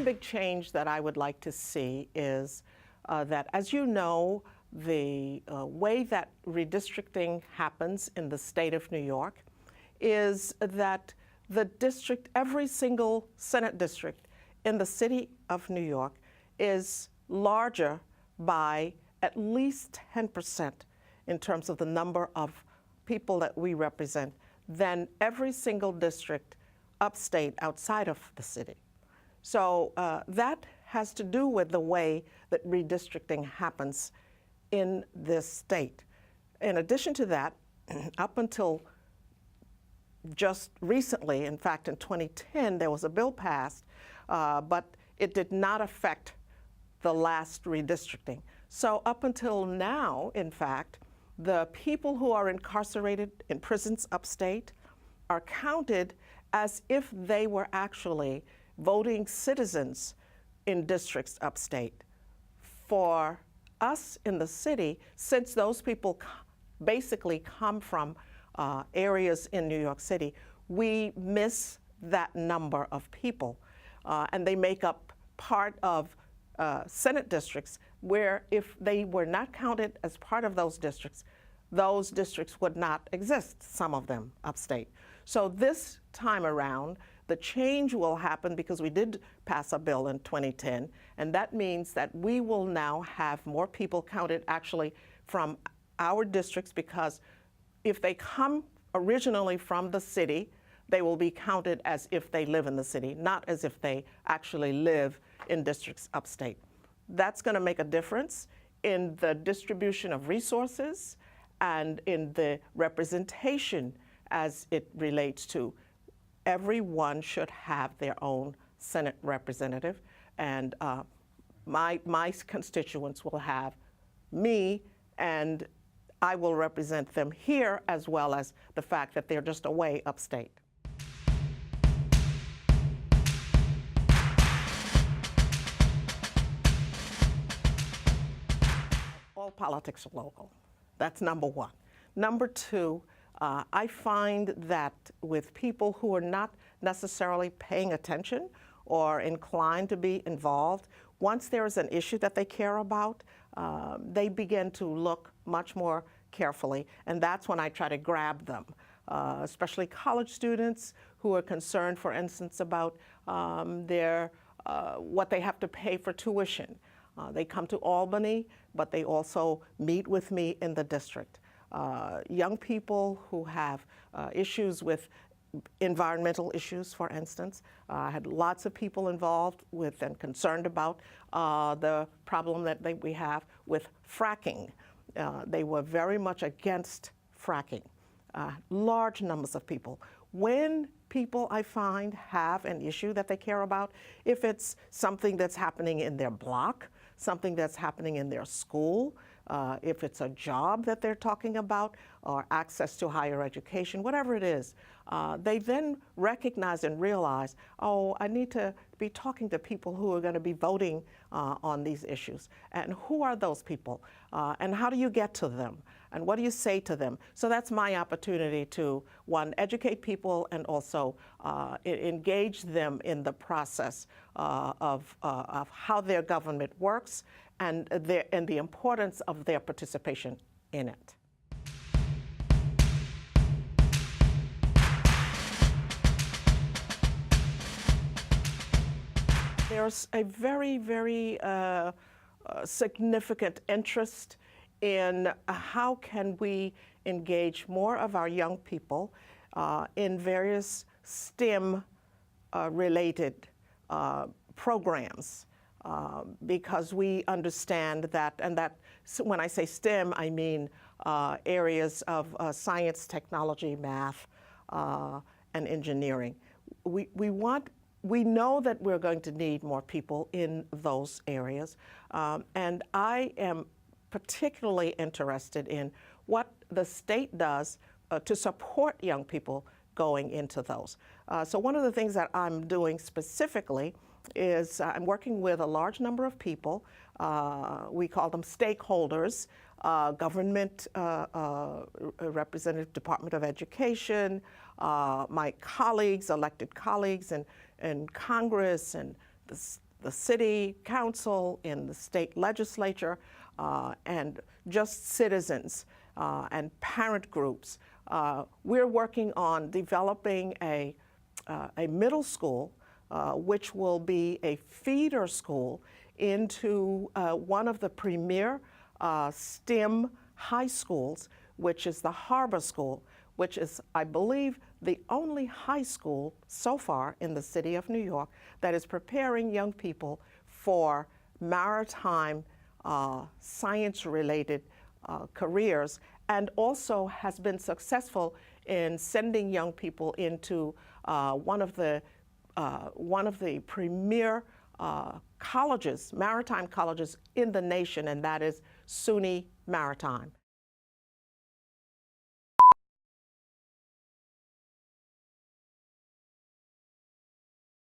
big change that I would like to see is that, as you know, the way that redistricting happens in the state of New York is that the district, every single Senate district in the city of New York is larger by at least 10% in terms of the number of people that we represent than every single district upstate outside of the city. So that has to do with the way that redistricting happens in this state. In addition to that, up until just recently, in fact in 2010, there was a bill passed, but it did not affect the last redistricting. So up until now, in fact, the people who are incarcerated in prisons upstate are counted as if they were actually voting citizens in districts upstate. For us in the city, since those people basically come from areas in New York City, we miss that number of people. And they make up part of Senate districts where if they were not counted as part of those districts would not exist, some of them upstate. So this time around, the change will happen because we did pass a bill in 2010, and that means that we will now have more people counted actually from our districts, because if they come originally from the city, they will be counted as if they live in the city, not as if they actually live in districts upstate. That's going to make a difference in the distribution of resources and in the representation as it relates to everyone should have their own Senate representative, and my constituents will have me, and I will represent them here, as well as the fact that they're just away upstate. All politics are local. That's number one. Number two, I find that with people who are not necessarily paying attention or inclined to be involved, once there is an issue that they care about, they begin to look much more carefully, and that's when I try to grab them, especially college students who are concerned, for instance, about what they have to pay for tuition. They come to Albany, but they also meet with me in the district. Young people who have issues with environmental issues, for instance. I had lots of people involved with and concerned about the problem that we have with fracking. They were very much against fracking, large numbers of people. When people, I find, have an issue that they care about, if it's something that's happening in their block, something that's happening in their school, if it's a job that they're talking about, or access to higher education, whatever it is, they then recognize and realize, oh, I need to be talking to people who are going to be voting on these issues. And who are those people? And how do you get to them? And what do you say to them? So that's my opportunity to, one, educate people and also engage them in the process of how their government works and the importance of their participation in it. There's a very, very significant interest in how can we engage more of our young people in various STEM-related programs, because we understand that, and that when I say STEM, I mean areas of science, technology, math, and engineering. We know that we're going to need more people in those areas, and I am particularly interested in what the state does to support young people going into those. So one of the things that I'm doing specifically is I'm working with a large number of people. We call them stakeholders, government, representative Department of Education, my colleagues, elected colleagues in Congress and the city council, in the state legislature, and just citizens and parent groups. We're working on developing a middle school which will be a feeder school into one of the premier STEM high schools, which is the Harbor School, which is, I believe, the only high school so far in the city of New York that is preparing young people for maritime science-related careers, and also has been successful in sending young people into one of the premier colleges, maritime colleges in the nation, and that is SUNY Maritime.